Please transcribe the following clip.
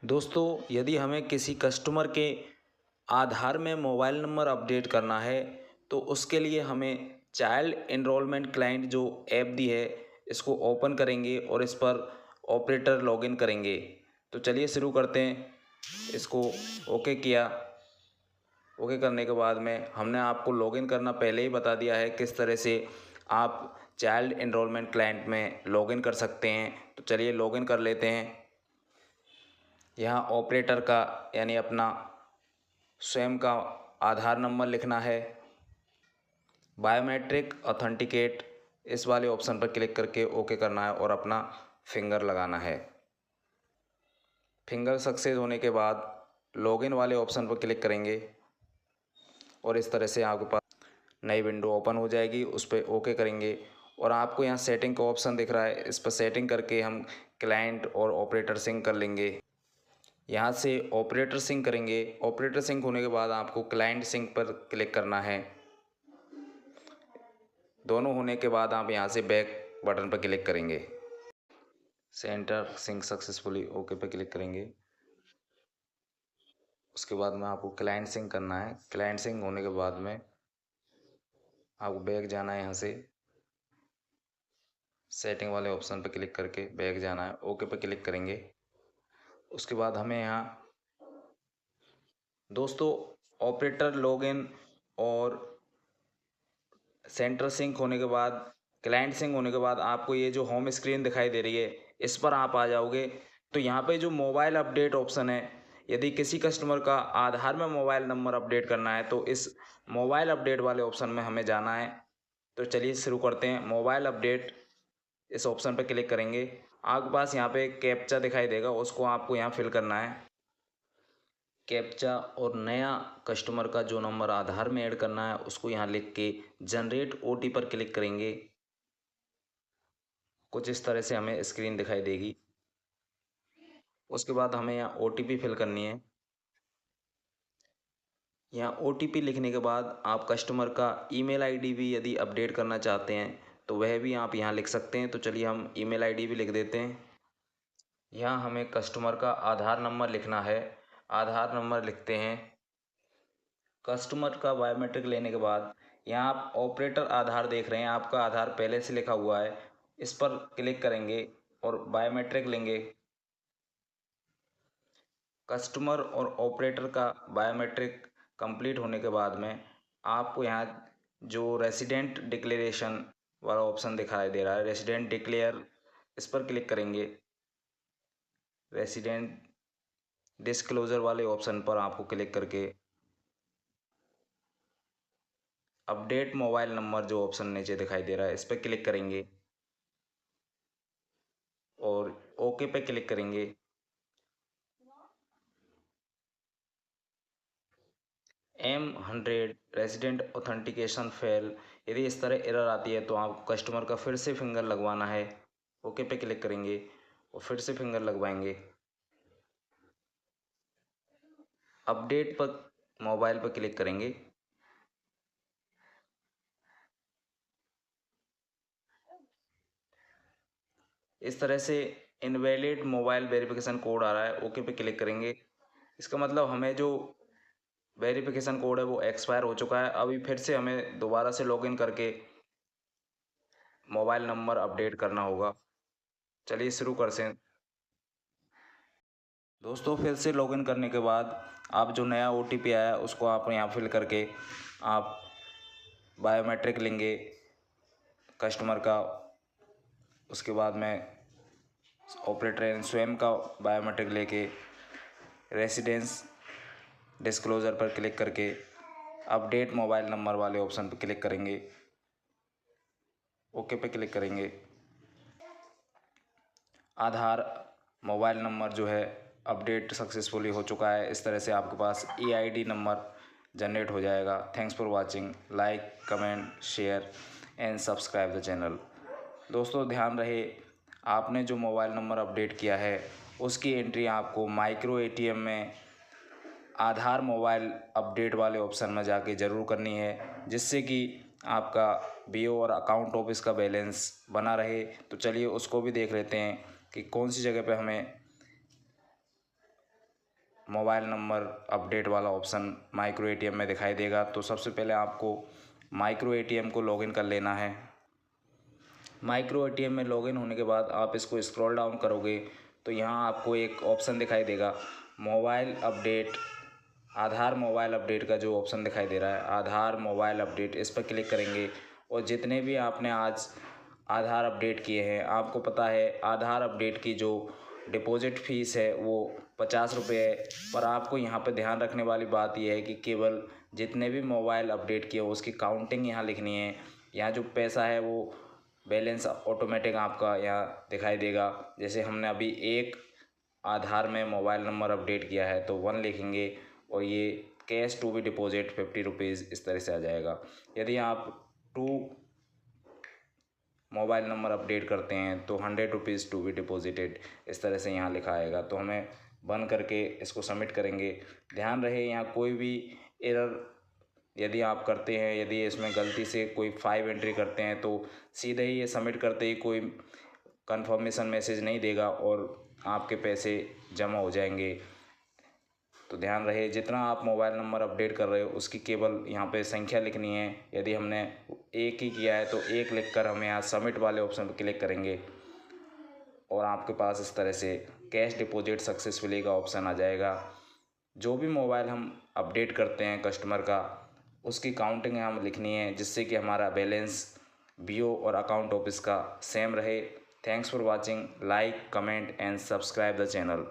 दोस्तों, यदि हमें किसी कस्टमर के आधार में मोबाइल नंबर अपडेट करना है तो उसके लिए हमें चाइल्ड एनरोलमेंट क्लाइंट जो ऐप दी है इसको ओपन करेंगे और इस पर ऑपरेटर लॉगिन करेंगे। तो चलिए शुरू करते हैं। इसको ओके किया। ओके करने के बाद में हमने आपको लॉगिन करना पहले ही बता दिया है किस तरह से आप चाइल्ड एनरोलमेंट क्लाइंट में लॉगिन कर सकते हैं। तो चलिए लॉगिन कर लेते हैं। यहाँ ऑपरेटर का यानी अपना स्वयं का आधार नंबर लिखना है। बायोमेट्रिक ऑथेंटिकेट इस वाले ऑप्शन पर क्लिक करके ओके करना है और अपना फिंगर लगाना है। फिंगर सक्सेस होने के बाद लॉगिन वाले ऑप्शन पर क्लिक करेंगे और इस तरह से आपके पास नई विंडो ओपन हो जाएगी। उस पर ओके करेंगे और आपको यहाँ सेटिंग का ऑप्शन दिख रहा है, इस पर सेटिंग करके हम क्लाइंट और ऑपरेटर सिंक कर लेंगे। यहाँ से ऑपरेटर सिंक करेंगे। ऑपरेटर सिंक होने के बाद आपको क्लाइंट सिंक पर क्लिक करना है। दोनों होने के बाद आप यहाँ से बैक बटन पर क्लिक करेंगे। सेंटर सिंक सक्सेसफुली ओके पे क्लिक करेंगे। उसके बाद में आपको क्लाइंट सिंक करना है। क्लाइंट सिंक होने के बाद में आपको बैक जाना है। यहाँ से सेटिंग वाले ऑप्शन पर क्लिक करके बैक जाना है। ओके पे क्लिक करेंगे। उसके बाद हमें यहाँ दोस्तों ऑपरेटर लॉगिन और सेंटर सिंक होने के बाद क्लाइंट सिंक होने के बाद आपको ये जो होम स्क्रीन दिखाई दे रही है इस पर आप आ जाओगे। तो यहाँ पे जो मोबाइल अपडेट ऑप्शन है, यदि किसी कस्टमर का आधार में मोबाइल नंबर अपडेट करना है तो इस मोबाइल अपडेट वाले ऑप्शन में हमें जाना है। तो चलिए शुरू करते हैं। मोबाइल अपडेट इस ऑप्शन पर क्लिक करेंगे। आपके पास यहाँ पे कैप्चा दिखाई देगा, उसको आपको यहाँ फिल करना है। कैप्चा और नया कस्टमर का जो नंबर आधार में ऐड करना है उसको यहाँ लिख के जनरेट ओटी पर क्लिक करेंगे। कुछ इस तरह से हमें स्क्रीन दिखाई देगी। उसके बाद हमें यहाँ ओटीपी फिल करनी है। यहाँ ओटीपी लिखने के बाद आप कस्टमर का ईमेल आईडी भी यदि अपडेट करना चाहते हैं तो वह भी आप यहाँ लिख सकते हैं। तो चलिए हम ईमेल आईडी भी लिख देते हैं। यहाँ हमें कस्टमर का आधार नंबर लिखना है। आधार नंबर लिखते हैं। कस्टमर का बायोमेट्रिक लेने के बाद यहाँ आप ऑपरेटर आधार देख रहे हैं, आपका आधार पहले से लिखा हुआ है, इस पर क्लिक करेंगे और बायोमेट्रिक लेंगे। कस्टमर और ऑपरेटर का बायोमेट्रिक कंप्लीट होने के बाद में आपको यहाँ जो रेसिडेंट डिक्लेरेशन वाला ऑप्शन दिखाई दे रहा है, रेसिडेंट डिक्लेयर, इस पर क्लिक करेंगे। रेसिडेंट डिस्क्लोजर वाले ऑप्शन पर आपको क्लिक करके अपडेट मोबाइल नंबर जो ऑप्शन नीचे दिखाई दे रहा है इस पर क्लिक करेंगे और ओके पे क्लिक करेंगे। M100 रेजिडेंट ऑथेंटिकेशन फेल, यदि इस तरह एरर आती है तो आपको कस्टमर का फिर से फिंगर लगवाना है। ओके पे क्लिक करेंगे और फिर से फिंगर लगवाएंगे। अपडेट पर मोबाइल पर क्लिक करेंगे। इस तरह से इनवैलिड मोबाइल वेरिफिकेशन कोड आ रहा है, ओके पे क्लिक करेंगे। इसका मतलब हमें जो वेरिफिकेशन कोड है वो एक्सपायर हो चुका है। अभी फिर से हमें दोबारा से लॉगिन करके मोबाइल नंबर अपडेट करना होगा। चलिए शुरू कर से दोस्तों, फिर से लॉगिन करने के बाद आप जो नया ओटीपी आया उसको आप यहाँ फिल करके आप बायोमेट्रिक लेंगे कस्टमर का। उसके बाद में ऑपरेटर स्वयं का बायोमेट्रिक लेके रेसिडेंस डिस्क्लोजर पर क्लिक करके अपडेट मोबाइल नंबर वाले ऑप्शन पर क्लिक करेंगे। ओके पे क्लिक करेंगे। आधार मोबाइल नंबर जो है अपडेट सक्सेसफुली हो चुका है। इस तरह से आपके पास ईआईडी नंबर जनरेट हो जाएगा। Thanks for watching. Like, comment, share and subscribe the channel. दोस्तों ध्यान रहे, आपने जो मोबाइल नंबर अपडेट किया है उसकी एंट्री आपको माइक्रो एटीएम में आधार मोबाइल अपडेट वाले ऑप्शन में जाके ज़रूर करनी है, जिससे कि आपका बीओ और अकाउंट ऑफिस का बैलेंस बना रहे। तो चलिए उसको भी देख लेते हैं कि कौन सी जगह पे हमें मोबाइल नंबर अपडेट वाला ऑप्शन माइक्रो एटीएम में दिखाई देगा। तो सबसे पहले आपको माइक्रो एटीएम को लॉगिन कर लेना है। माइक्रो एटीएम में लॉगिन होने के बाद आप इसको स्क्रॉल डाउन करोगे तो यहाँ आपको एक ऑप्शन दिखाई देगा मोबाइल अपडेट, आधार मोबाइल अपडेट का जो ऑप्शन दिखाई दे रहा है, आधार मोबाइल अपडेट, इस पर क्लिक करेंगे और जितने भी आपने आज आधार अपडेट किए हैं, आपको पता है आधार अपडेट की जो डिपॉजिट फ़ीस है वो 50 रुपये है। पर आपको यहाँ पर ध्यान रखने वाली बात यह है कि केवल जितने भी मोबाइल अपडेट किए उसकी काउंटिंग यहाँ लिखनी है। यहाँ जो पैसा है वो बैलेंस ऑटोमेटिक आपका यहाँ दिखाई देगा। जैसे हमने अभी एक आधार में मोबाइल नंबर अपडेट किया है तो 1 लिखेंगे और ये cash to be deposit 50 rupees इस तरह से आ जाएगा। यदि आप 2 मोबाइल नंबर अपडेट करते हैं तो 100 रुपीज़ टू बी डिपॉजिटेड इस तरह से यहाँ लिखा आएगा। तो हमें बंद करके इसको सबमिट करेंगे। ध्यान रहे यहाँ कोई भी एरर यदि आप करते हैं, यदि इसमें गलती से कोई 5 एंट्री करते हैं तो सीधे ही ये सबमिट करते ही कोई कंफर्मेशन मैसेज नहीं देगा और आपके पैसे जमा हो जाएंगे। तो ध्यान रहे जितना आप मोबाइल नंबर अपडेट कर रहे हो उसकी केवल यहाँ पे संख्या लिखनी है। यदि हमने एक ही किया है तो 1 लिखकर हम यहाँ सबमिट वाले ऑप्शन पर क्लिक करेंगे और आपके पास इस तरह से कैश डिपॉजिट सक्सेसफुली का ऑप्शन आ जाएगा। जो भी मोबाइल हम अपडेट करते हैं कस्टमर का उसकी काउंटिंग हम लिखनी है जिससे कि हमारा बैलेंस बीओ और अकाउंट ऑफिस का सेम रहे। Thanks for watching, like, comment and subscribe the channel.